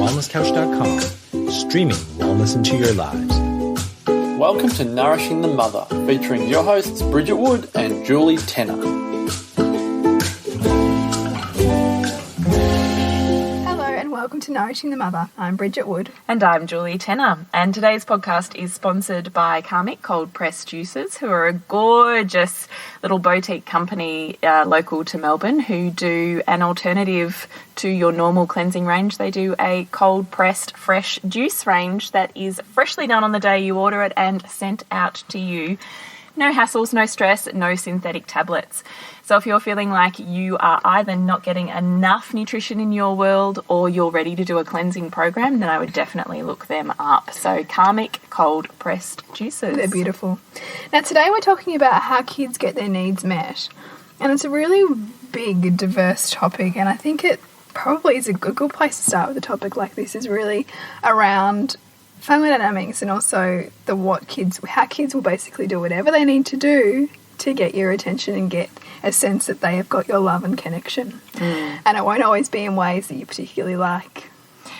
wellnesscouch.com, streaming wellness into your lives. Welcome to Nourishing the Mother, featuring your hosts Bridget Wood and Julie Tenner. Welcome to Nourishing the Mother. I'm Bridget Wood. And I'm Julie Tenner. And today's podcast is sponsored by Karmic Cold Pressed Juices, who are a gorgeous little boutique company local to Melbourne who do an alternative to your normal cleansing range. They do a cold pressed fresh juice range that is freshly done on the day you order it and sent out to you. No hassles, no stress, no synthetic tablets. So if you're feeling like you are either not getting enough nutrition in your world or you're ready to do a cleansing program, then I would definitely look them up. So Karmic Cold Pressed Juices. They're beautiful. Now today we're talking about how kids get their needs met. And it's a really big, diverse topic, and I think it probably is a good place to start with a topic like this, is really around family dynamics and also how kids will basically do whatever they need to do to get your attention and get a sense that they have got your love and connection. And it won't always be in ways that you particularly like.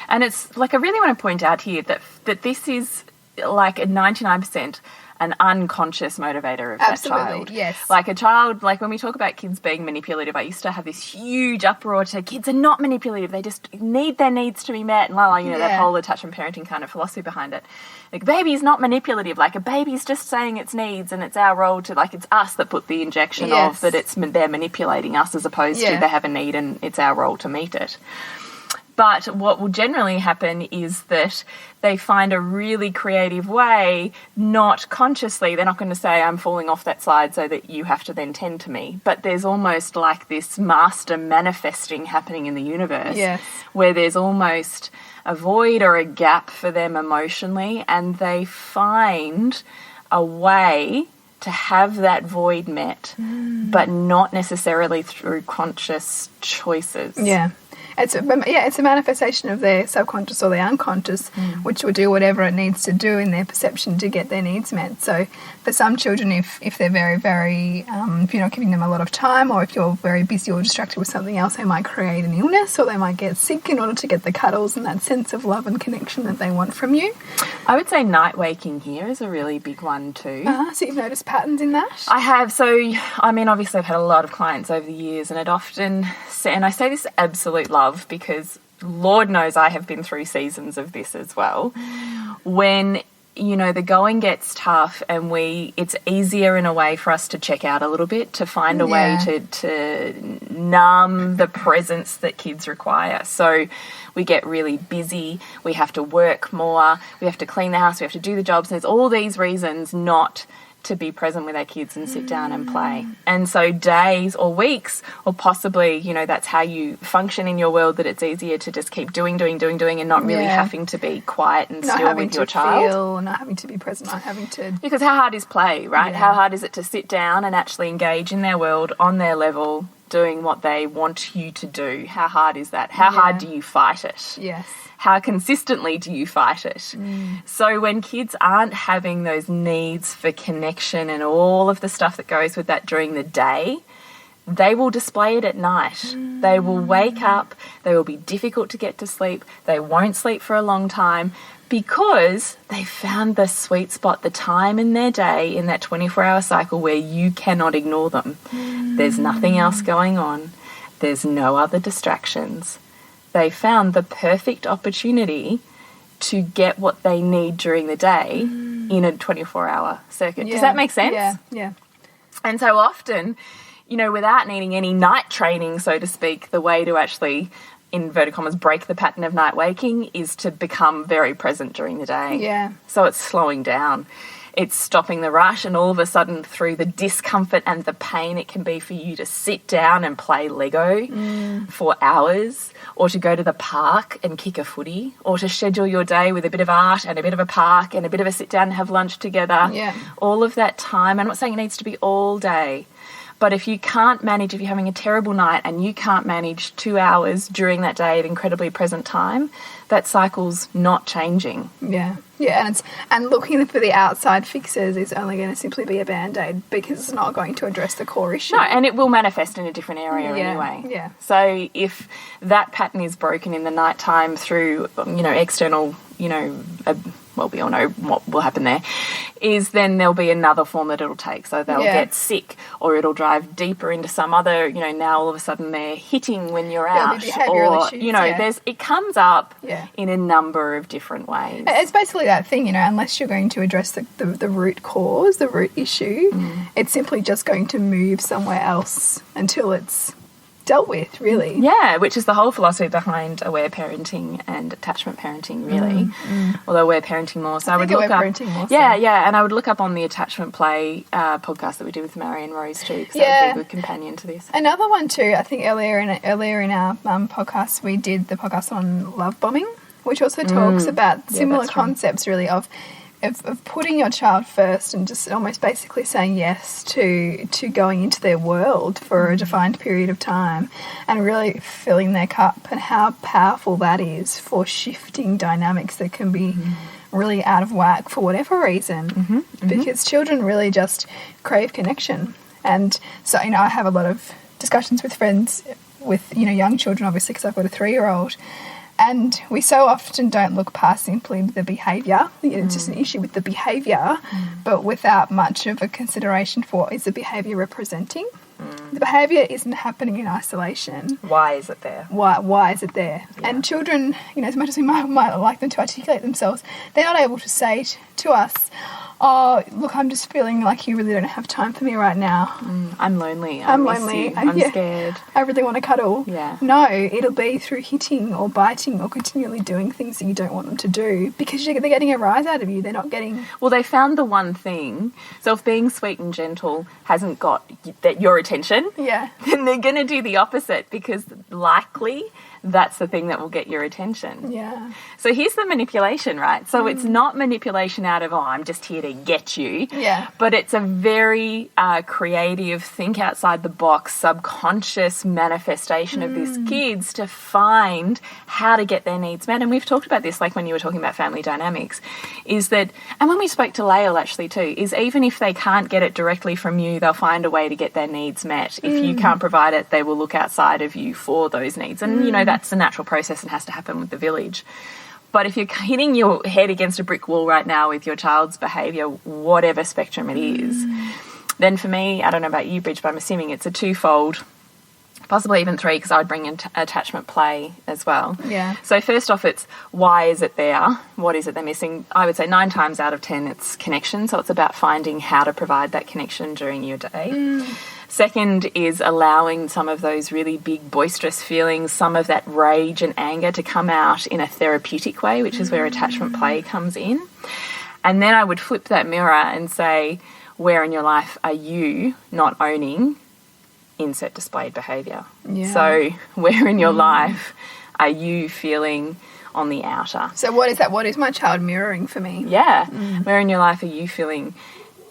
And it's like, I really want to point out here that this is like a 99% an unconscious motivator of that child. Yes. Like a child, like when we talk about kids being manipulative, I used to have this huge uproar to kids are not manipulative. They just need their needs to be met. And that whole attachment parenting kind of philosophy behind it. Like, baby's not manipulative. Like, a baby's just saying its needs, and it's our role to, like, it's us that put the injection of that they're manipulating us, as opposed to they have a need and it's our role to meet it. But what will generally happen is that they find a really creative way, not consciously. They're not going to say, I'm falling off that slide so that you have to then tend to me. But there's almost like this master manifesting happening in the universe, where there's almost a void or a gap for them emotionally, and they find a way to have that void met, but not necessarily through conscious choices. It's a manifestation of their subconscious or their unconscious, which will do whatever it needs to do in their perception to get their needs met. So for some children, if they're very, very, if you're not giving them a lot of time, or if you're very busy or distracted with something else, they might create an illness, or they might get sick in order to get the cuddles and that sense of love and connection that they want from you. I would say night waking here is a really big one too. So you've noticed patterns in that? I have. So, I mean, obviously I've had a lot of clients over the years, and it often, and I say this absolute love, because Lord knows I have been through seasons of this as well, when, you know, the going gets tough and it's easier in a way for us to check out a little bit, to find a way to numb the presence that kids require. So we get really busy, we have to work more, we have to clean the house, we have to do the jobs. There's all these reasons not to be present with our kids and sit down and play. And so days or weeks, or possibly, you know, that's how you function in your world, that it's easier to just keep doing and not really having to be quiet and still with your child. Not having to be present, not having to... Because how hard is play, right? How hard is it to sit down and actually engage in their world on their level, doing what they want you to do? How hard is that? How hard do you fight it? Yes. How consistently do you fight it? So when kids aren't having those needs for connection and all of the stuff that goes with that during the day, they will display it at night. They will wake up, they will be difficult to get to sleep, they won't sleep for a long time, because they found the sweet spot, the time in their day, in that 24-hour cycle where you cannot ignore them. There's nothing else going on. There's no other distractions. They found the perfect opportunity to get what they need during the day in a 24-hour circuit. Does that make sense? Yeah. And so often, you know, without needing any night training, so to speak, the way to actually, in inverted commas, break the pattern of night waking is to become very present during the day. Yeah. So it's slowing down. It's stopping the rush, and all of a sudden, through the discomfort and the pain it can be for you to sit down and play Lego for hours, or to go to the park and kick a footy, or to schedule your day with a bit of art and a bit of a park and a bit of a sit down and have lunch together. Yeah. All of that time. I'm not saying it needs to be all day, But if you can't manage, if you're having a terrible night and you can't manage 2 hours during that day of incredibly present time, that cycle's not changing. Yeah. Yeah, and looking for the outside fixes is only going to simply be a band-aid because it's not going to address the core issue. No, and it will manifest in a different area anyway. Yeah. So if that pattern is broken in the nighttime through, external, well, we all know what will happen there, is then there'll be another form that it'll take. So they'll get sick, or it'll drive deeper into some other, now all of a sudden they're hitting when you're out. Behavioural issues, it comes up Yeah. in a number of different ways. It's basically that thing, unless you're going to address the root cause, the root issue, it's simply just going to move somewhere else until it's dealt with, really. Yeah, which is the whole philosophy behind aware parenting and attachment parenting, really. Although aware parenting more. So I would look up. Yeah, and I would look up on the attachment play podcast that we did with Mary and Rose too, because that would be a good companion to this. Another one too. I think earlier in our podcast we did the podcast on love bombing, which also talks about similar concepts, really, of putting your child first and just almost basically saying yes to going into their world for a defined period of time and really filling their cup, and how powerful that is for shifting dynamics that can be really out of whack for whatever reason, because children really just crave connection. And so, I have a lot of discussions with friends with, young children, obviously, because I've got a 3-year-old. And we so often don't look past simply the behaviour. It's just an issue with the behaviour, but without much of a consideration for what is the behaviour representing. The behaviour isn't happening in isolation. Why is it there? Why is it there? Yeah. And children, as much as we might like them to articulate themselves, they're not able to say to us, oh, look, I'm just feeling like you really don't have time for me right now. I'm lonely. I'm lonely. I'm scared. I really want to cuddle. Yeah. No, it'll be through hitting or biting or continually doing things that you don't want them to do because they're getting a rise out of you. They're not getting... Well, they found the one thing. So if being sweet and gentle hasn't got your attention, then they're going to do the opposite, because likely that's the thing that will get your attention. Yeah. So here's the manipulation, right? So it's not manipulation out of, I'm just here to get you. Yeah. But it's a very creative, think outside the box, subconscious manifestation of these kids to find how to get their needs met. And we've talked about this, like when you were talking about family dynamics, is that, and when we spoke to Lael actually too, is even if they can't get it directly from you, they'll find a way to get their needs met. If you can't provide it, they will look outside of you for those needs. And, that's a natural process and has to happen with the village. But if you're hitting your head against a brick wall right now with your child's behaviour, whatever spectrum it is, then for me, I don't know about you, Bridge, but I'm assuming it's a twofold, possibly even 3, because I would bring in attachment play as well. Yeah. So first off, it's why is it there? What is it they're missing? I would say 9 times out of 10 it's connection. So it's about finding how to provide that connection during your day. Second is allowing some of those really big boisterous feelings, some of that rage and anger to come out in a therapeutic way, which is where attachment play comes in. And then I would flip that mirror and say, where in your life are you not owning insert displayed behaviour? Yeah. So where in your life are you feeling on the outer? So what is that? What is my child mirroring for me? Yeah. Where in your life are you feeling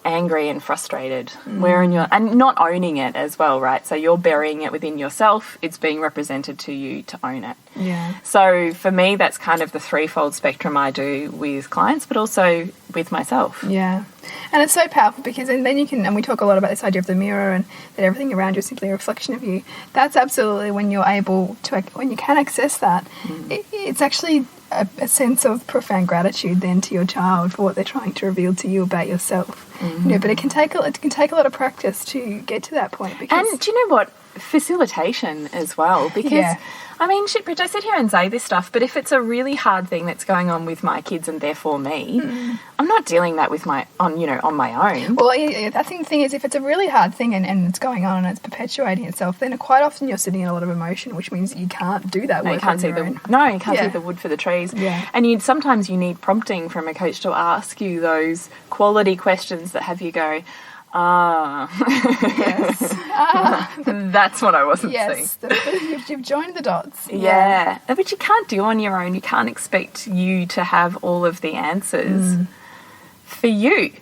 angry and frustrated? Where in your, and not owning it as well, right? So you're burying it within yourself. It's being represented to you to own it. Yeah. So for me, that's kind of the threefold spectrum I do with clients, but also with myself. Yeah. And it's so powerful because then you can, and we talk a lot about this idea of the mirror and that everything around you is simply a reflection of you. That's absolutely when you're able to, when you can access that, it's actually a sense of profound gratitude then to your child for what they're trying to reveal to you about yourself. But it can take a lot of practice to get to that point. Because, and do you know what? Facilitation as well, because I mean, shit, Bridge, I sit here and say this stuff, but if it's a really hard thing that's going on with my kids and therefore me, I'm not dealing that with on my own. Well, I think the thing is, if it's a really hard thing and it's going on and it's perpetuating itself, then quite often you're sitting in a lot of emotion, which means you can't do that work. You can't see the wood for the trees. Yeah. And sometimes you need prompting from a coach to ask you those quality questions that have you go, yes. That's what I wasn't seeing. Yes, you've joined the dots. Yeah. Which you can't do on your own. You can't expect you to have all of the answers for you.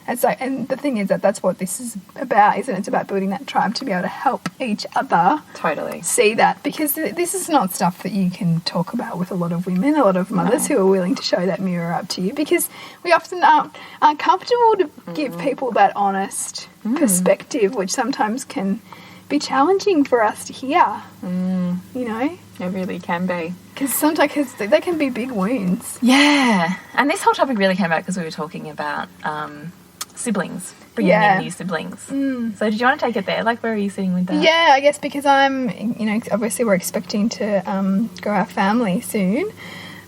And so, and the thing is that that's what this is about, isn't it? It's about building that tribe to be able to help each other Totally see that, because this is not stuff that you can talk about with a lot of women, a lot of mothers who are willing to show that mirror up to you, because we often aren't comfortable to give people that honest perspective, which sometimes can be challenging for us to hear, you know? It really can be. Because sometimes they can be big wounds. Yeah. And this whole topic really came about because we were talking about siblings, bringing in new siblings. So did you want to take it there? Like, where are you sitting with that? Yeah, I guess because I'm, you know, obviously we're expecting to grow our family soon.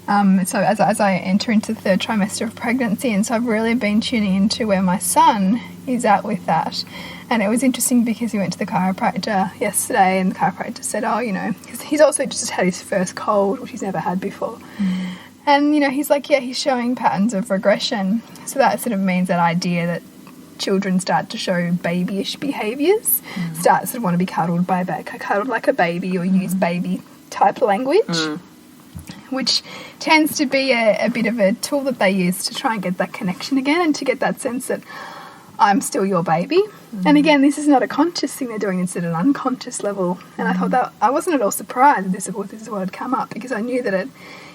So as I enter into the third trimester of pregnancy, and so I've really been tuning into where my son is at with that. And it was interesting because he went to the chiropractor yesterday, and the chiropractor said, oh, you know, because he's also just had his first cold, which he's never had before. And, you know, he's like, yeah, he's showing patterns of regression. So that sort of means that idea that children start to show babyish behaviours, start to want to be cuddled like a baby, or use baby type language, which tends to be a bit of a tool that they use to try and get that connection again, and to get that sense that I'm still your baby. And again, this is not a conscious thing they're doing, it's at an unconscious level. And I thought that I wasn't at all surprised that this is what had come up, because I knew that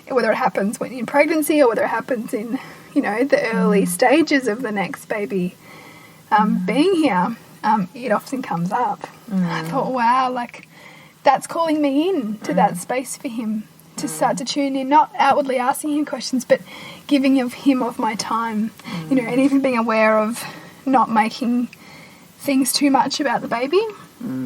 whether it happens when in pregnancy or whether it happens in, you know, the early stages of the next baby being here, it often comes up. And I thought, wow, like, that's calling me in to that space for him to start to tune in, not outwardly asking him questions, but giving him of my time, you know, and even being aware of not making things too much about the baby,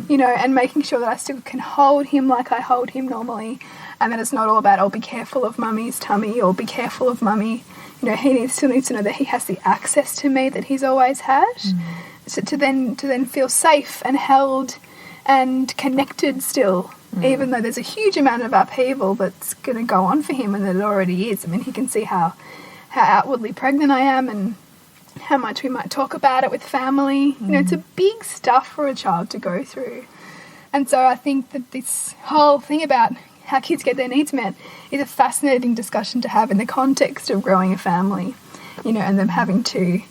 you know, and making sure that I still can hold him like I hold him normally, and that it's not all about, oh, be careful of mummy's tummy, or be careful of mummy. You know, he still needs to know that he has the access to me that he's always had, so to then feel safe and held and connected still, even though there's a huge amount of upheaval that's going to go on for him, and that it already is. I mean, he can see how outwardly pregnant I am, and how much we might talk about it with family. You know, it's a big stuff for a child to go through. And so I think that this whole thing about how kids get their needs met is a fascinating discussion to have in the context of growing a family, you know, and them having to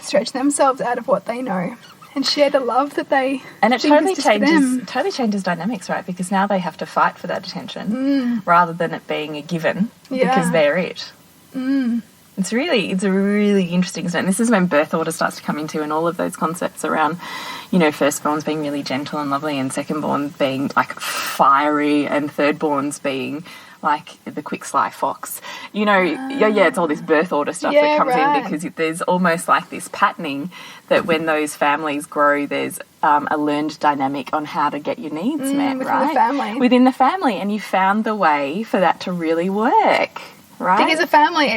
stretch themselves out of what they know and share the love that they and it think totally is just for them. changes dynamics, right? Because now they have to fight for that attention rather than it being a given because they're it. It's a really interesting stuff. And this is when birth order starts to come into, and all of those concepts around, you know, firstborns being really gentle and lovely, and secondborn being like fiery, and thirdborns being like the quick sly fox. You know, it's all this birth order stuff that comes in, because there's almost like this patterning that when those families grow, there's a learned dynamic on how to get your needs met, right? Within the family. And you found the way for that to really work. Right. Because a family,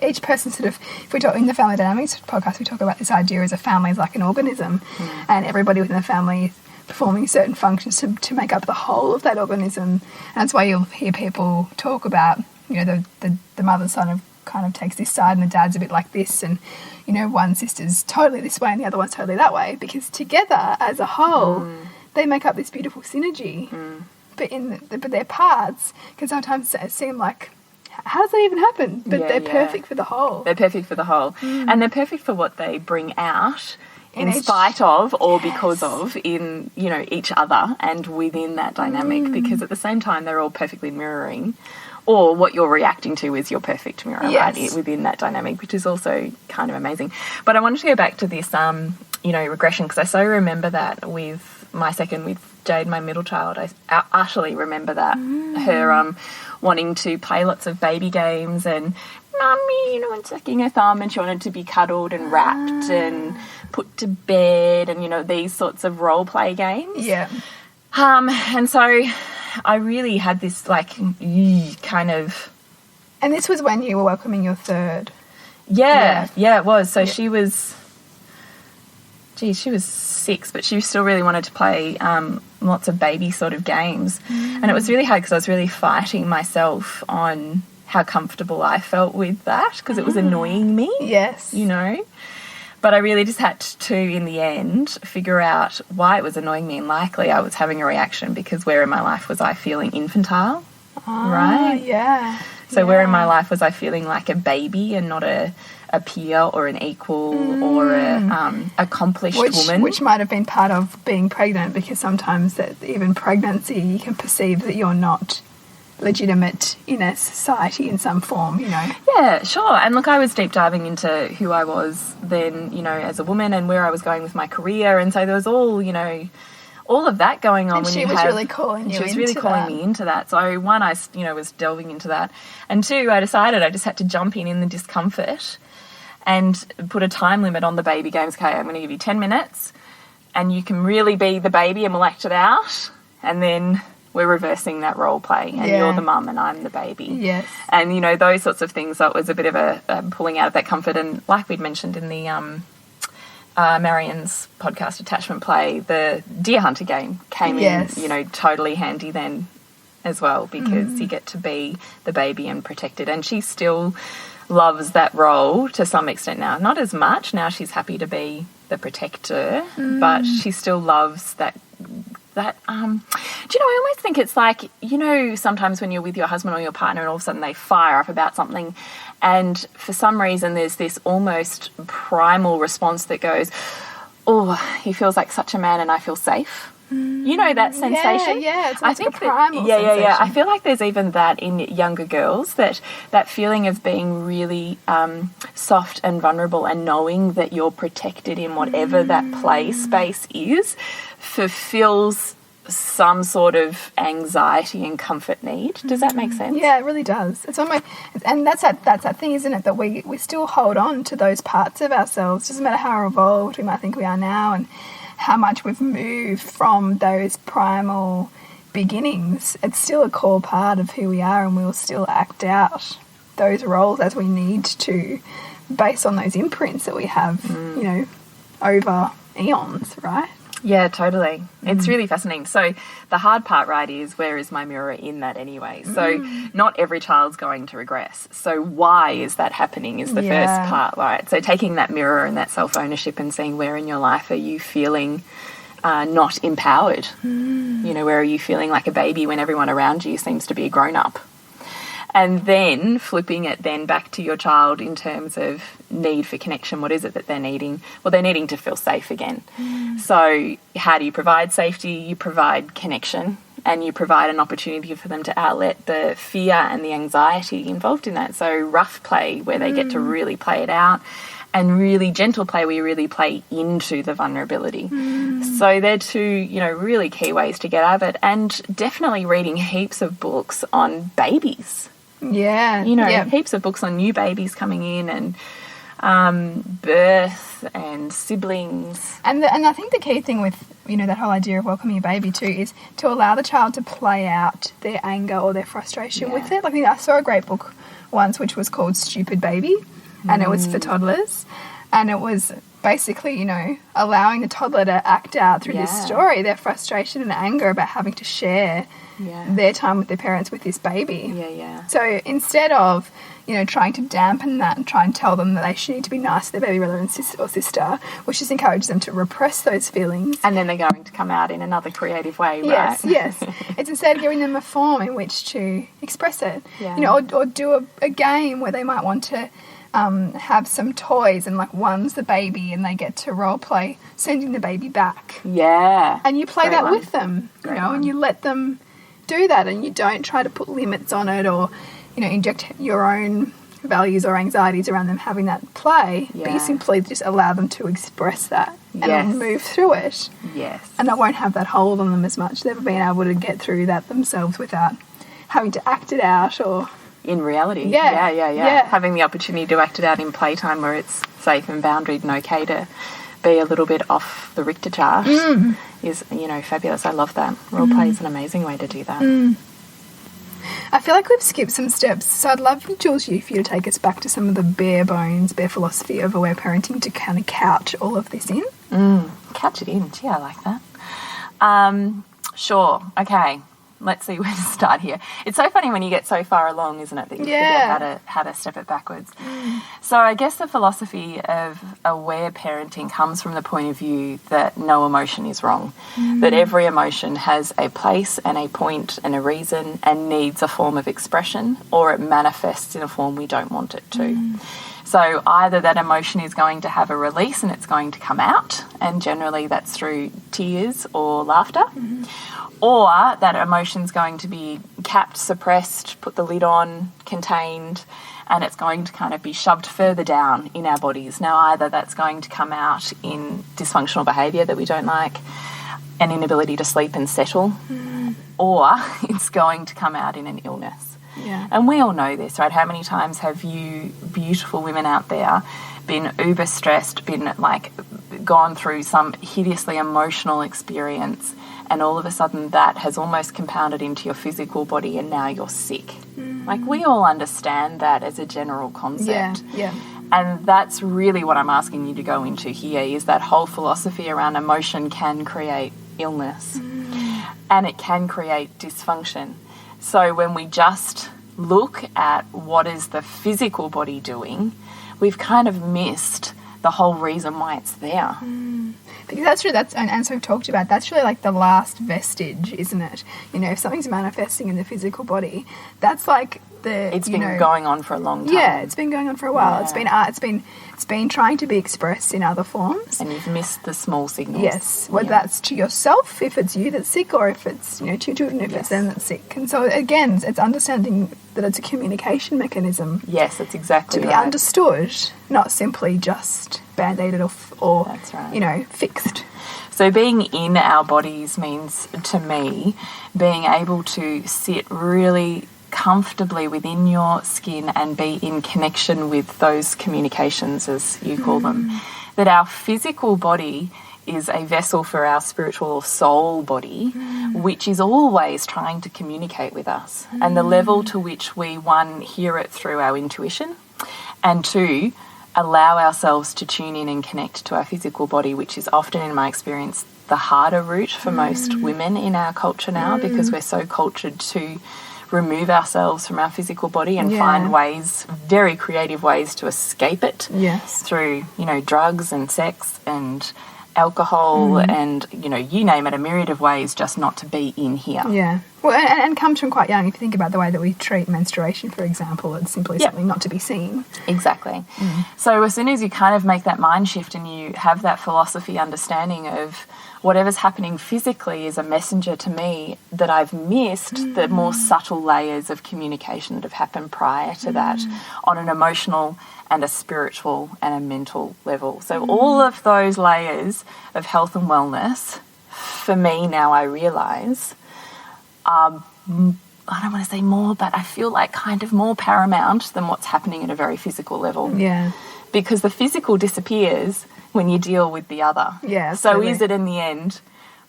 each person sort of, if we talk in the Family Dynamics podcast, we talk about this idea as a family is like an organism, and everybody within the family is performing certain functions to make up the whole of that organism. And that's why you'll hear people talk about, you know, the mother's son kind of takes this side, and the dad's a bit like this, and, you know, one sister's totally this way and the other one's totally that way, because together as a whole they make up this beautiful synergy. But their parts can sometimes seem like, how does that even happen? But they're perfect for the whole. They're perfect for the whole. And they're perfect for what they bring out in spite of or because of in, you know, each other and within that dynamic, because at the same time they're all perfectly mirroring, or what you're reacting to is your perfect mirror, right, within that dynamic, which is also kind of amazing. But I wanted to go back to this, you know, regression, because I so remember that with my second, with Jade, my middle child. I utterly remember that. Her wanting to play lots of baby games and mummy, you know, and sucking her thumb, and she wanted to be cuddled and wrapped and put to bed, and, you know, these sorts of role play games. And so I really had this like kind of. And this was when you were welcoming your third. Yeah, it was. So she was. She was 6, but she still really wanted to play lots of baby sort of games. And it was really hard because I was really fighting myself on how comfortable I felt with that, because it was annoying me. Yes. You know? But I really just had to, in the end, figure out why it was annoying me, and likely I was having a reaction because where in my life was I feeling infantile, right? Yeah. So where in my life was I feeling like a baby and not a peer or an equal or a accomplished woman? Which might have been part of being pregnant, because sometimes that even pregnancy you can perceive that you're not legitimate in a society in some form, you know. Yeah, sure. And look, I was deep diving into who I was then, you know, as a woman and where I was going with my career. And so there was all, you know, all of that going on. And she was really calling you into that. She was really calling me into that. So one, I, you know, was delving into that. And two, I decided I just had to jump in the discomfort and put a time limit on the baby games. Okay, I'm going to give you 10 minutes and you can really be the baby and we'll act it out. And then we're reversing that role play and you're the mum and I'm the baby. Yes. And, you know, those sorts of things. So it was a bit of a pulling out of that comfort. And like we'd mentioned in the Marion's podcast, Attachment Play, the Deer Hunter game came in, you know, totally handy then as well, because you get to be the baby and protect it. And she still loves that role to some extent now. Not as much. Now she's happy to be the protector, but she still loves that do you know, I almost think it's like, you know, sometimes when you're with your husband or your partner and all of a sudden they fire up about something and for some reason there's this almost primal response that goes, oh, he feels like such a man and I feel safe. You know that sensation? Yeah, it's like a primal sensation. Yeah. I feel like there's even that in younger girls, that feeling of being really soft and vulnerable and knowing that you're protected in whatever that play space is fulfills some sort of anxiety and comfort need. Does that make sense? Yeah, it really does. It's almost, and that's that thing, isn't it? That we still hold on to those parts of ourselves. Doesn't matter how evolved we might think we are now, and how much we've moved from those primal beginnings. It's still a core part of who we are, and we'll still act out those roles as we need to, based on those imprints that we have, you know, over eons, right? Yeah, totally. It's really fascinating. So the hard part, right, is where is my mirror in that anyway? So not every child's going to regress. So why is that happening is the first part, right? So taking that mirror and that self-ownership and seeing where in your life are you feeling not empowered? You know, where are you feeling like a baby when everyone around you seems to be a grown-up? And then flipping it then back to your child in terms of need for connection. What is it that they're needing? Well, they're needing to feel safe again. So how do you provide safety? You provide connection and you provide an opportunity for them to outlet the fear and the anxiety involved in that. So rough play where they get to really play it out, and really gentle play where you really play into the vulnerability. So they're two, you know, really key ways to get out of it. And definitely reading heaps of books on babies. Yeah. You know, heaps of books on new babies coming in and birth and siblings. And I think the key thing with, you know, that whole idea of welcoming a baby too is to allow the child to play out their anger or their frustration with it. Like, I saw a great book once which was called Stupid Baby, and it was for toddlers, and it was basically, you know, allowing the toddler to act out through this story their frustration and anger about having to share their time with their parents with this baby. So instead of, you know, trying to dampen that and try and tell them that they should need to be nice to their baby brother and sister, which just encourages them to repress those feelings. And then they're going to come out in another creative way, right? Yes. It's instead giving them a form in which to express it. You know, or do a game where they might want to have some toys, and like one's the baby and they get to role play sending the baby back. And you play that with them, you know, and you let them do that, and you don't try to put limits on it or, you know, inject your own values or anxieties around them having that play, but you simply just allow them to express that and move through it. And they won't have that hold on them as much. They've been able to get through that themselves without having to act it out or... In reality. Having the opportunity to act it out in playtime where it's safe and boundaried and okay to be a little bit off the Richter chart is, you know, fabulous. I love that. Role play is an amazing way to do that. I feel like we've skipped some steps, so I'd love, Jules, for you to take us back to some of the bare philosophy of aware parenting to kind of couch all of this in. Couch it in. Gee, I like that. Sure. Okay. let's see where to start here. It's so funny when you get so far along, isn't it, that you forget how to step it backwards. So I guess the philosophy of aware parenting comes from the point of view that no emotion is wrong, that every emotion has a place and a point and a reason and needs a form of expression, or it manifests in a form we don't want it to. So either that emotion is going to have a release and it's going to come out, and generally that's through tears or laughter, or that emotion's going to be capped, suppressed, put the lid on, contained, and it's going to kind of be shoved further down in our bodies. Now either that's going to come out in dysfunctional behaviour that we don't like, an inability to sleep and settle, or it's going to come out in an illness. Yeah. And we all know this, right? How many times have you beautiful women out there been uber stressed, been like gone through some hideously emotional experience, and all of a sudden that has almost compounded into your physical body and now you're sick? Like, we all understand that as a general concept. Yeah. And that's really what I'm asking you to go into here, is that whole philosophy around emotion can create illness and it can create dysfunction. So when we just look at what is the physical body doing, we've kind of missed the whole reason why it's there. Because that's true. And so we've talked about, that's really like the last vestige, isn't it? You know, if something's manifesting in the physical body, that's like it's been going on for a long time. Yeah, it's been going on for a while. Yeah. It's been trying to be expressed in other forms. And you've missed the small signals. Yes, whether that's to yourself, if it's you that's sick, or if it's, to your children, if it's them that's sick. And so again, it's understanding that it's a communication mechanism. Yes, that's exactly to be understood, not simply just band-aided or that's right. Fixed. So being in our bodies means, to me, being able to sit really comfortably within your skin and be in connection with those communications, as you call them. That our physical body is a vessel for our spiritual or soul body, which is always trying to communicate with us. And the level to which we, one, hear it through our intuition, and two, allow ourselves to tune in and connect to our physical body, which is often, in my experience, the harder route for most women in our culture now, because we're so cultured to remove ourselves from our physical body and find ways, very creative ways, to escape it. Yes. Through, drugs and sex and alcohol and, you name it, a myriad of ways just not to be in here. Yeah. Well, and comes from quite young. If you think about the way that we treat menstruation, for example, it's simply something not to be seen. Exactly. So as soon as you kind of make that mind shift and you have that philosophy understanding of whatever's happening physically is a messenger to me, that I've missed the more subtle layers of communication that have happened prior to that on an emotional and a spiritual and a mental level. So all of those layers of health and wellness, for me now, I realise, are, I don't want to say more, but I feel like kind of more paramount than what's happening at a very physical level. Yeah. Because the physical disappears when you deal with the other. Yeah. So is it in the end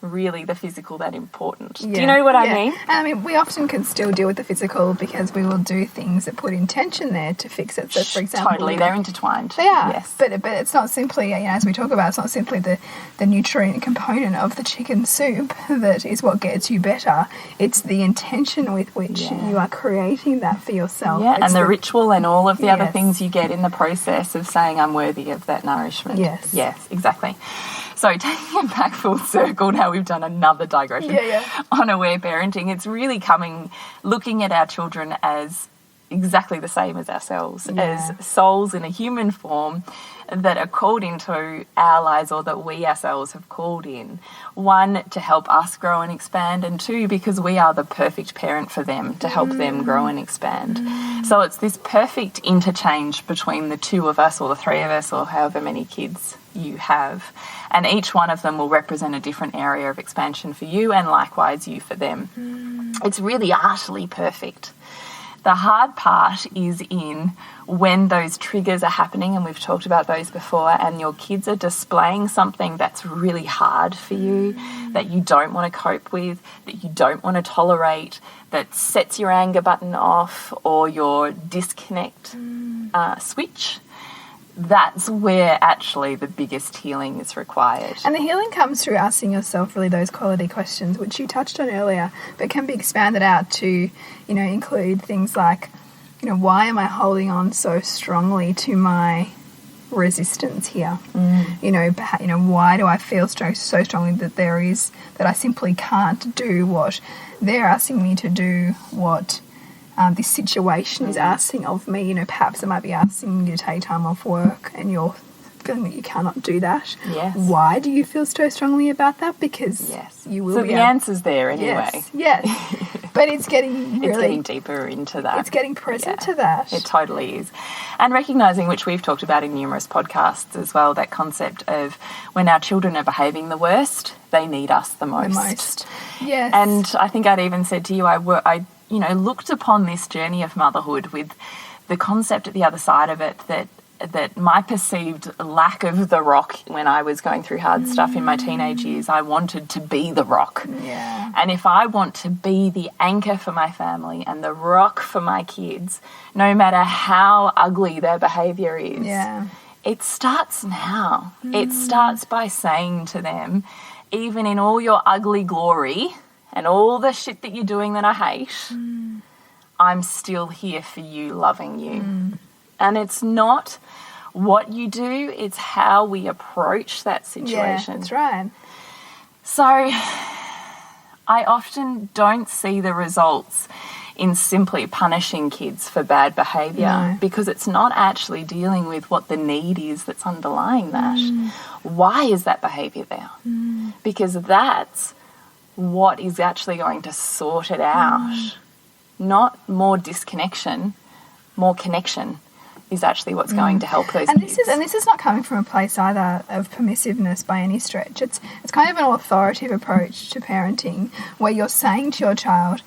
really the physical that important? Yeah. Do you know what I mean? And I mean, we often can still deal with the physical because we will do things that put intention there to fix it. So, for example, totally, they're intertwined. They are. Yes. But it's not simply, as we talk about, it's not simply the nutrient component of the chicken soup that is what gets you better. It's the intention with which you are creating that for yourself. Yeah, it's and the ritual and all of the other Yes. things you get in the process of saying I'm worthy of that nourishment. Yes. Yes, exactly. So taking it back full circle, now we've done another digression on aware parenting. It's really looking at our children as exactly the same as ourselves, as souls in a human form that are called into our lives, or that we ourselves have called in. One, to help us grow and expand, and two, because we are the perfect parent for them, to help them grow and expand. So it's this perfect interchange between the two of us, or the three of us, or however many kids you have. And each one of them will represent a different area of expansion for you, and likewise you for them. It's really utterly perfect. The hard part is in when those triggers are happening, and we've talked about those before, and your kids are displaying something that's really hard for you, that you don't want to cope with, that you don't want to tolerate, that sets your anger button off or your disconnect switch. that's where actually the biggest healing is required. And the healing comes through asking yourself really those quality questions, which you touched on earlier, but can be expanded out to, include things like, why am I holding on so strongly to my resistance here? Why do I feel so strongly that I simply can't do what they're asking me to do, what this situation is asking of me? Perhaps it might be asking you to take time off work and you're feeling that you cannot do that. Yes. Why do you feel so strongly about that? Because you will. So the answer's there anyway. Yes. But it's getting it's getting deeper into that. It's getting present to that. It totally is. And recognising, which we've talked about in numerous podcasts as well, that concept of when our children are behaving the worst, they need us the most. Yes. And I think I'd even said to you, I looked upon this journey of motherhood with the concept at the other side of it that my perceived lack of the rock when I was going through hard stuff in my teenage years, I wanted to be the rock. Yeah. And if I want to be the anchor for my family and the rock for my kids, no matter how ugly their behaviour is, it starts now. It starts by saying to them, even in all your ugly glory and all the shit that you're doing that I hate, I'm still here for you, loving you. And it's not what you do, it's how we approach that situation. Yeah, that's right. So I often don't see the results in simply punishing kids for bad behaviour because it's not actually dealing with what the need is that's underlying that. Why is that behaviour there? Because that's what is actually going to sort it out. Not more disconnection, more connection is actually what's going to help those kids. This is not coming from a place either of permissiveness by any stretch. It's kind of an authoritative approach to parenting where you're saying to your child,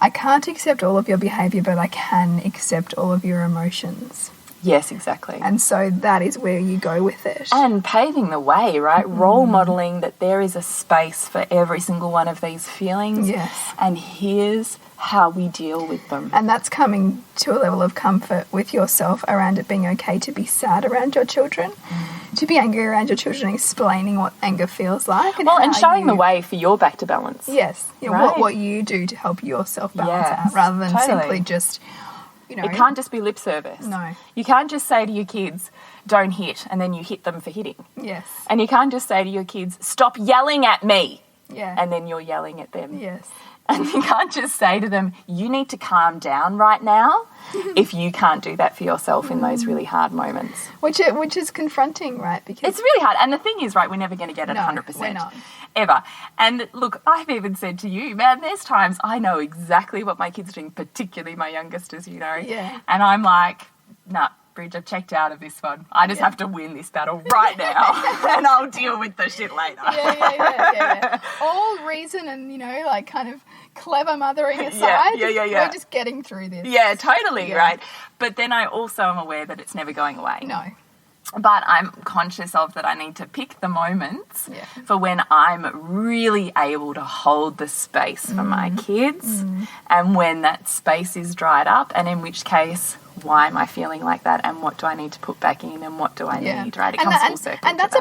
I can't accept all of your behaviour, but I can accept all of your emotions. Yes, exactly. And so that is where you go with it. And paving the way, right? Role modelling that there is a space for every single one of these feelings. Yes. And here's how we deal with them. And that's coming to a level of comfort with yourself around it being okay to be sad around your children, to be angry around your children, explaining what anger feels like. And showing the way for your back to balance. Yes. Right. What you do to help yourself balance out rather than simply just... It can't just be lip service. No. You can't just say to your kids, don't hit, and then you hit them for hitting. Yes. And you can't just say to your kids, stop yelling at me. Yeah. And then you're yelling at them. Yes. And you can't just say to them, you need to calm down right now if you can't do that for yourself in those really hard moments. Which is confronting, right? Because it's really hard. And the thing is, right, we're never going to get it 100%. We're not. Ever. And look, I've even said to you, man, there's times I know exactly what my kids are doing, particularly my youngest, as you know. Yeah. And I'm like, nah, Bridge, I've checked out of this one. I just have to win this battle right now and I'll deal with the shit later. Yeah. All reason and, kind of clever mothering aside, we're just getting through this. Yeah, totally, right. But then I also am aware that it's never going away. No. But I'm conscious of that I need to pick the moments for when I'm really able to hold the space for my kids and when that space is dried up, and in which case, why am I feeling like that and what do I need to put back in and what do I need, right? It comes full circle. And that's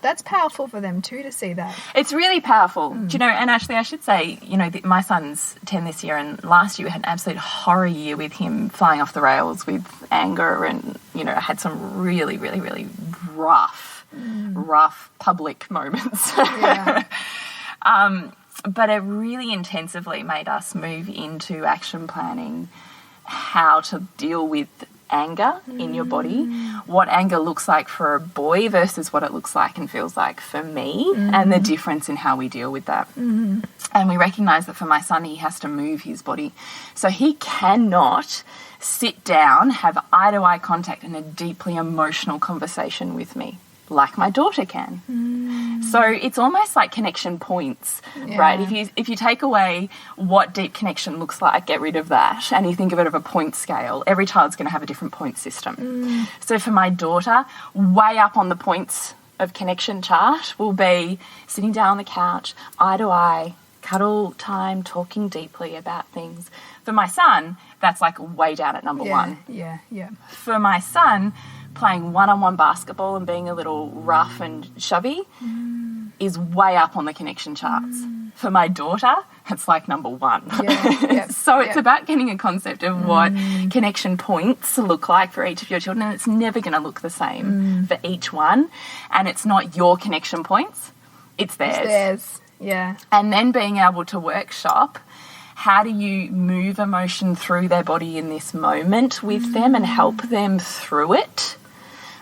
that's powerful for them too to see that. It's really powerful. Do you know, and actually I should say, my son's 10 this year and last year we had an absolute horror year with him flying off the rails with anger and, I had some really, really, really rough public moments. Yeah. But it really intensively made us move into action planning how to deal with anger in your body, what anger looks like for a boy versus what it looks like and feels like for me, and the difference in how we deal with that. And we recognise that for my son, he has to move his body. So he cannot sit down, have eye-to-eye contact and a deeply emotional conversation with me like my daughter can. So it's almost like connection points, right? If you take away what deep connection looks like, get rid of that, and you think of it of a point scale, every child's going to have a different point system. So for my daughter, way up on the points of connection chart will be sitting down on the couch, eye to eye, cuddle time, talking deeply about things. For my son, that's like way down at number one. Yeah. For my son, playing one-on-one basketball and being a little rough and shovey is way up on the connection charts. For my daughter, it's like number one. So it's about getting a concept of what connection points look like for each of your children, and it's never going to look the same for each one. And it's not your connection points, it's theirs. It's theirs, yeah. And then being able to workshop, how do you move emotion through their body in this moment with them and help them through it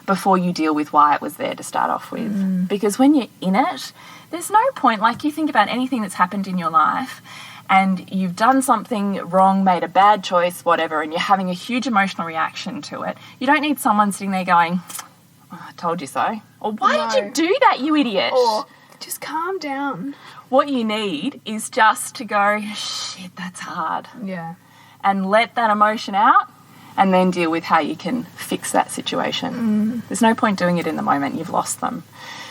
before you deal with why it was there to start off with. Because when you're in it, there's no point, like you think about anything that's happened in your life and you've done something wrong, made a bad choice, whatever, and you're having a huge emotional reaction to it. You don't need someone sitting there going, oh, I told you so. Or why did you do that, you idiot? Or just calm down. What you need is just to go, shit, that's hard. Yeah. And let that emotion out and then deal with how you can fix that situation. There's no point doing it in the moment. You've lost them.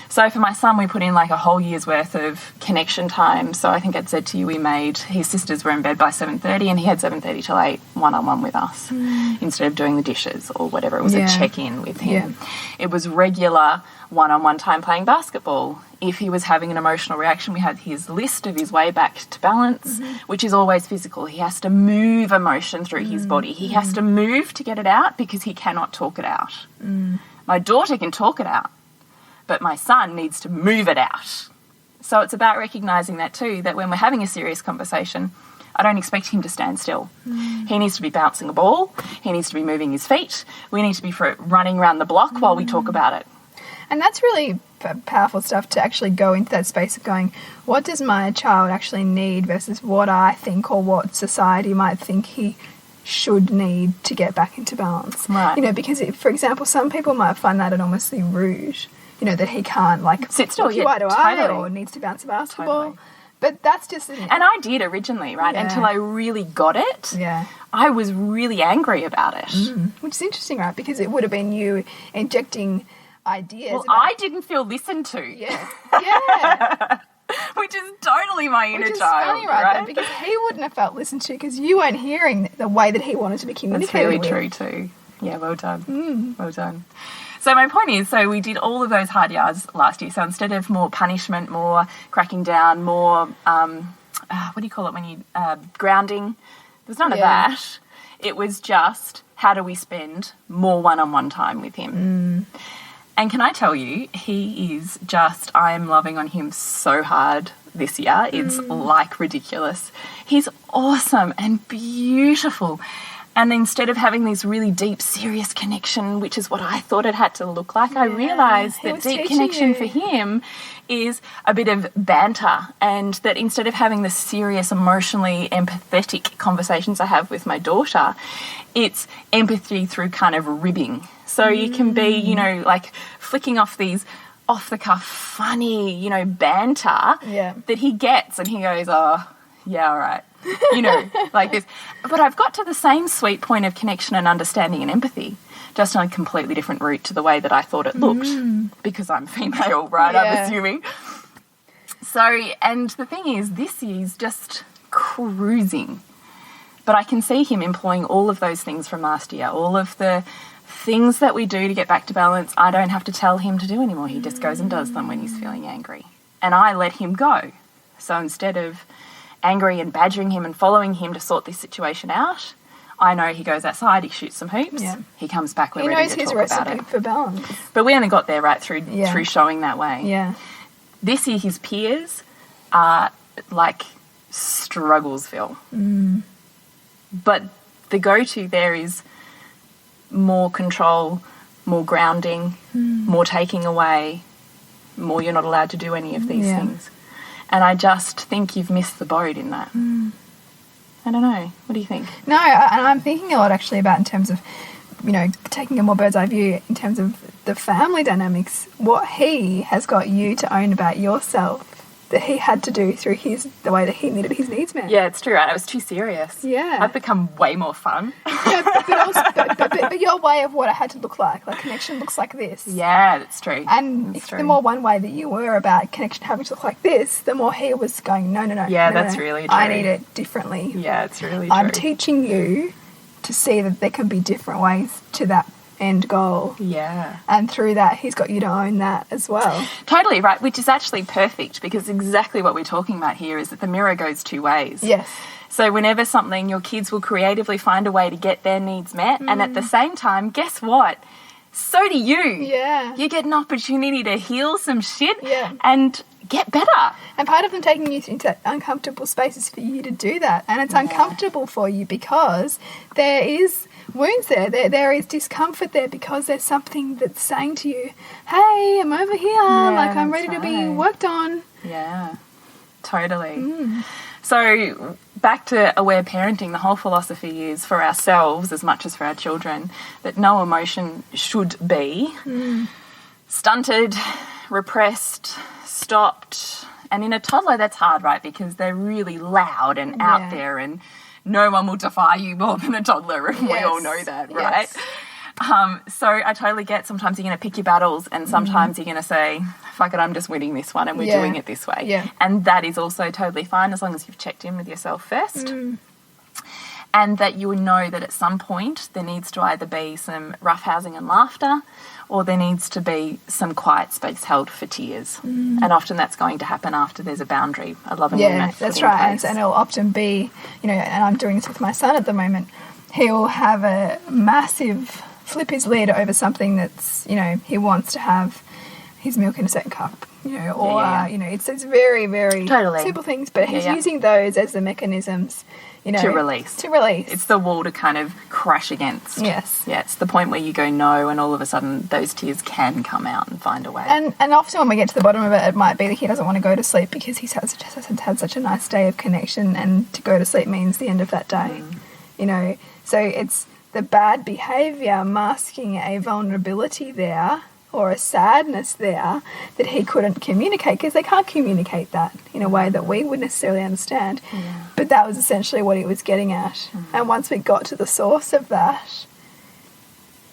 So for my son, we put in like a whole year's worth of connection time. So I think I'd said to you, his sisters were in bed by 7:30 and he had 7:30 till 8 one-on-one with us instead of doing the dishes or whatever. It was a check-in with him. It was regular one-on-one time playing basketball. If he was having an emotional reaction, we had his list of his way back to balance, which is always physical. He has to move emotion through his body. He has to move to get it out because he cannot talk it out. My daughter can talk it out, but my son needs to move it out. So it's about recognising that too, that when we're having a serious conversation, I don't expect him to stand still. He needs to be bouncing a ball. He needs to be moving his feet. We need to be running around the block while we talk about it. And that's really powerful stuff to actually go into that space of going, what does my child actually need versus what I think or what society might think he should need to get back into balance. Right. You know, because, for example, some people might find that enormously rude, you know, that he can't, like, sit still, eye to eye totally. or needs to bounce a basketball. But that's just... And I did originally, right, until I really got it. Yeah. I was really angry about it. Which is interesting, right, because it would have been you injecting ideas. Well, I didn't feel listened to. Yeah. Which is totally my inner Which is child, funny, right? Because he wouldn't have felt listened to because you weren't hearing the way that he wanted to be communicated That's really with. true too. Yeah, well done. Well done. So my point is, we did all of those hard yards last year. So instead of more punishment, more cracking down, more, what do you call it when you, grounding, there was none of that. It was just, how do we spend more one-on-one time with him? And can I tell you, he is just, I am loving on him so hard this year. It's like ridiculous. He's awesome and beautiful. And instead of having this really deep, serious connection, which is what I thought it had to look like, I realised that deep connection for him is a bit of banter, and that instead of having the serious, emotionally empathetic conversations I have with my daughter, it's empathy through kind of ribbing. So you can be, you know, like flicking off these off-the-cuff, funny, you know, banter that he gets, and he goes, oh, yeah, all right. You know, like this. But I've got to the same sweet point of connection and understanding and empathy, just on a completely different route to the way that I thought it looked, because I'm female, right, I'm assuming. So, and the thing is, this is just cruising. But I can see him employing all of those things from last year, all of the things that we do to get back to balance. I don't have to tell him to do anymore. He just goes and does them when he's feeling angry. And I let him go. So instead of angry and badgering him and following him to sort this situation out, I know he goes outside, he shoots some hoops, he comes back, we're ready to talk about it. He knows his recipe for balance. But we only got there right through showing that way. Yeah. This year his peers are like strugglesville. But the go-to there is more control, more grounding, more taking away, more you're not allowed to do any of these things. And I just think you've missed the boat in that. I don't know. What do you think? No, and I'm thinking a lot actually about in terms of, you know, taking a more bird's eye view in terms of the family dynamics, what he has got you to own about yourself that he had to do through the way that he needed his needs met. Yeah, it's true, right? I was too serious. Yeah. I've become way more fun. But your way of what it had to look like connection looks like this. Yeah, that's true. And the more one way that you were about connection having to look like this, the more he was going, no. Yeah, that's really true. I need it differently. Yeah, it's really true. I'm teaching you to see that there can be different ways to that end goal. Yeah. And through that, he's got you to own that as well. Totally, right, which is actually perfect, because exactly what we're talking about here is that the mirror goes two ways. Yes. So whenever something, your kids will creatively find a way to get their needs met, and at the same time, guess what? So do you. Yeah. You get an opportunity to heal some shit Yeah. and get better. And part of them taking you into uncomfortable spaces for you to do that. And it's uncomfortable for you because there is wounds there. There is discomfort there because there's something that's saying to you, hey, I'm over here. Like, I'm ready to be worked on. Yeah, totally. So back to aware parenting, the whole philosophy is for ourselves as much as for our children that no emotion should be stunted, repressed, stopped. And in a toddler, that's hard, right? Because they're really loud and out there, and no one will defy you more than a toddler, and we all know that, right? Yes. So I totally get sometimes you're going to pick your battles, and sometimes you're going to say, fuck it, I'm just winning this one, and we're doing it this way. Yeah. And that is also totally fine as long as you've checked in with yourself first. And that you know that at some point there needs to either be some roughhousing and laughter, or there needs to be some quiet space held for tears. And often that's going to happen after there's a boundary, a loving limit. Yeah, that's right. And it'll often be, you know, and I'm doing this with my son at the moment, he'll have a massive flip his lid over something that's, you know, he wants to have his milk in a certain cup, you know, or, you know, it's very, very simple things, but he's using those as the mechanisms, you know. To release. It's the wall to kind of crash against. Yes. Yeah, it's the point where you go no, and all of a sudden those tears can come out and find a way. And often when we get to the bottom of it, it might be that he doesn't want to go to sleep because he's had such a nice day of connection, and to go to sleep means the end of that day, you know. So it's the bad behaviour masking a vulnerability there, or a sadness there, that he couldn't communicate, because they can't communicate that in a way that we would necessarily understand. But that was essentially what he was getting at. And once we got to the source of that,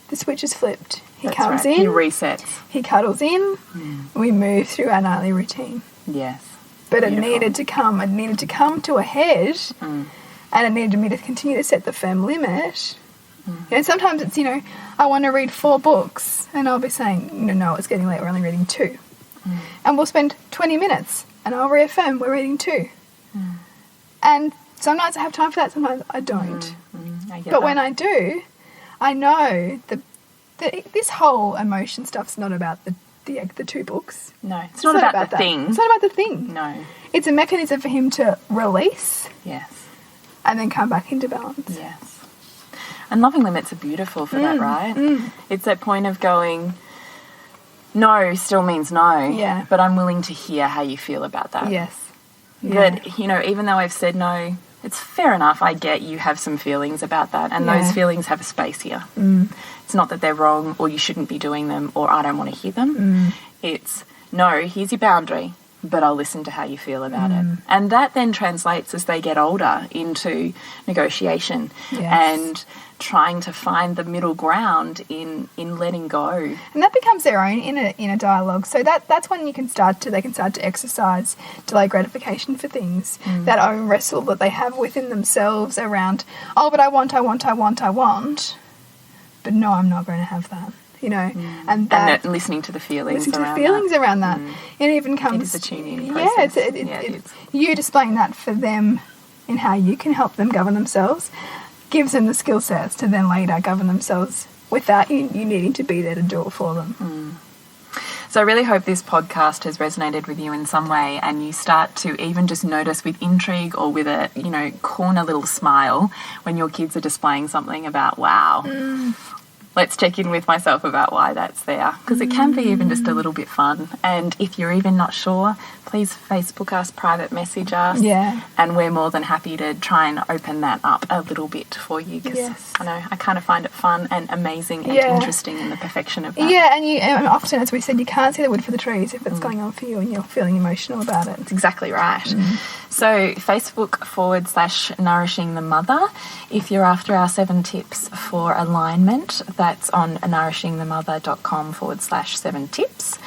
the switch is flipped. He comes in. He resets. He cuddles in. We move through our nightly routine. Yes. But it needed to come. It needed to come to a head, and it needed me to continue to set the firm limit. You know, sometimes it's, you know, I want to read 4 books, and I'll be saying, no, it's getting late, we're only reading 2. And we'll spend 20 minutes, and I'll reaffirm we're reading 2. And sometimes I have time for that, sometimes I don't. But when I do, I know that this whole emotion stuff's not about the 2 books. No, it's not about the thing. It's not about the thing. No. It's a mechanism for him to release. Yes. And then come back into balance. Yes. And loving limits are beautiful for that, right? It's that point of going, no still means no, but I'm willing to hear how you feel about that. Yes. That, you know, even though I've said no, it's fair enough, I get you have some feelings about that, and those feelings have a space here. It's not that they're wrong, or you shouldn't be doing them, or I don't want to hear them. It's, no, here's your boundary, but I'll listen to how you feel about it. And that then translates as they get older into negotiation and trying to find the middle ground in letting go. And that becomes their own inner dialogue. So that's when they can start to exercise delayed gratification for things. That own wrestle that they have within themselves around, oh, but I want. But no, I'm not going to have that. You know, and listening to the feelings around that. It even comes. It is a tuning process. It's you displaying that for them in how you can help them govern themselves, gives them the skill sets to then later govern themselves without you needing to be there to do it for them. So I really hope this podcast has resonated with you in some way, and you start to even just notice with intrigue or with a, you know, corner little smile when your kids are displaying something about, wow, let's check in with myself about why that's there, because it can be even just a little bit fun. And if you're even not sure, please Facebook us, private message us, and we're more than happy to try and open that up a little bit for you, because I know I kind of find it fun and amazing and interesting in the perfection of that. And often, as we said, you can't see the wood for the trees if it's going on for you and you're feeling emotional about it. That's exactly right. So Facebook /Nourishing the Mother. If you're after our 7 tips for alignment, that's on nourishingthemother.com /7 tips.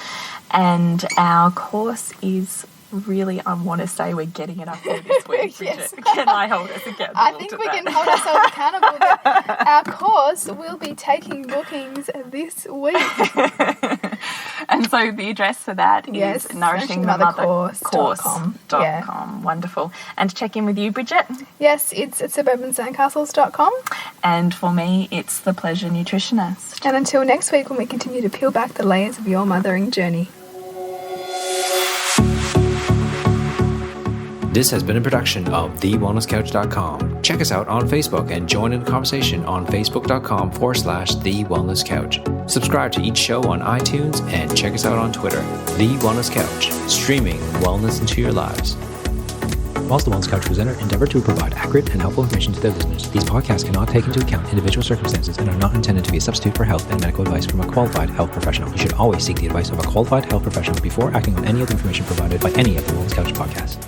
And our course is really, I want to say we're getting it up there this week, Bridget. Can I hold us accountable? I think we can hold ourselves accountable. Our course course, we'll be taking bookings this week. And so the address for that is nourishingthemothercourse.com. Yeah. Wonderful. And to check in with you, Bridget? Yes, it's at suburbansandcastles.com. And for me, it's The Pleasure Nutritionist. And until next week when we continue to peel back the layers of your mothering journey. This has been a production of TheWellnessCouch.com. Check us out on Facebook and join in the conversation on Facebook.com/The Wellness Couch. Subscribe to each show on iTunes and check us out on Twitter. The Wellness Couch, streaming wellness into your lives. Whilst the Wellness Couch presenter endeavor to provide accurate and helpful information to their listeners, these podcasts cannot take into account individual circumstances and are not intended to be a substitute for health and medical advice from a qualified health professional. You should always seek the advice of a qualified health professional before acting on any of the information provided by any of the Wellness Couch podcasts.